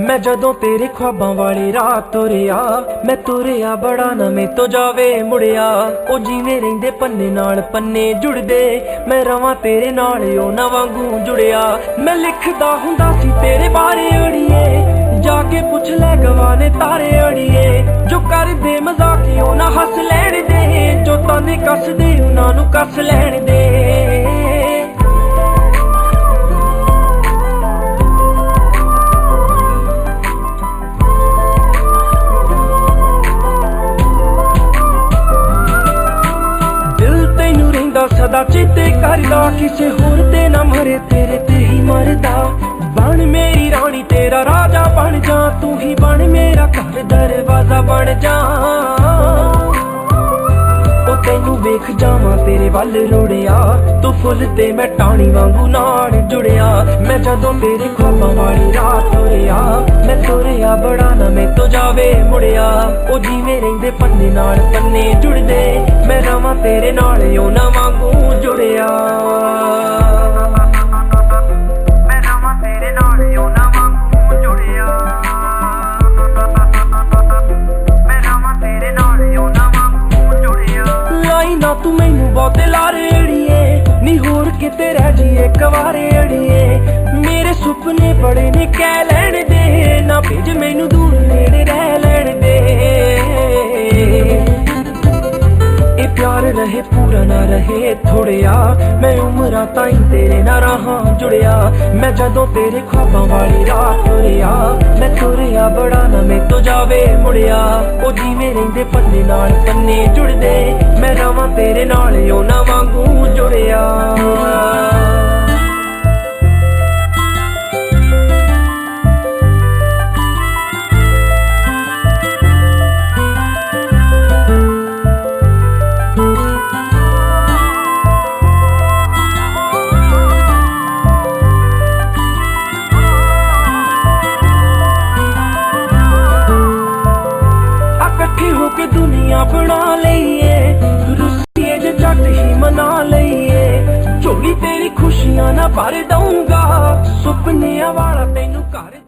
मैं जदों तेरे ख्वाबां वाली राह तुरिया, मैं तुरिया बड़ा ना मैं तो जावे मुड़िया। ओ जिवें रहिंदे पन्ने नाल पन्ने जुड़दे, मैं रवां तेरे नाल ओ ना वांगू जुड़िया। मैं लिखदा हुंदा सी तेरे बारे अड़िए, जाके पुछ ले गवाने तारे अड़िए। जो कर दे मजाक ओ ना हस लैण दे, जो ताने कस दे उन्हां नूं कस लैण दे। सदा चेते करदा, किसे होर ते ना मरे तेरे ते ही मरदा। बन मेरी रानी तेरा राजा बन जा, तू ही बन मेरा घर दरवाजा बन जा। ओ तैनू वेख जावां तेरे वल रुड़िया, तू फुल ते मैं टाणी वांगू नाल जुड़िया। मैं जदों तेरे ख्वाबां वाली राह तुरिया, मैं तुरिया बड़ा ना मैं तो जावे मुड़िया। ओ जिवें रहिंदे पन्ने नाल पन्ने जुड़दे, मैं रवां तेरे नाल ओ ना वांगू जुड़िया। मैं रवां तेरे नाल ओ ना वांगू जुड़िया। मैं रवां तेरे नाल ओ ना वांगू जुड़िया। लाई ना तू मैनू बहुते लारे अड़िए, नी होर किते रह जाइए कवारे अड़िए। मेरे सुपने बड़े ने कह लैण दे, ना भेज मैनू दूर नेड़े रह लैण दे। प्यार रहे पूरा ना रहे थोड़िया, मैं उमरां ताईं तेरे ना रहां जुड़िया। मैं जदों तेरे ख्वाबां वाली राह तुरिया, मैं तुरिया बड़ा ना मैं तो जावे मुड़िया। ओ जिवें रहिंदे पन्ने नाल पन्ने जुड़दे, मैं रवां तेरे नाल ओ ना वांगू जुड़िया। दुनिया बना लईए, रुसीए जे जट ही मना लईए। झोली तेरी खुशियां ना भर दूंगा, सुपनियां वाला तैनू कर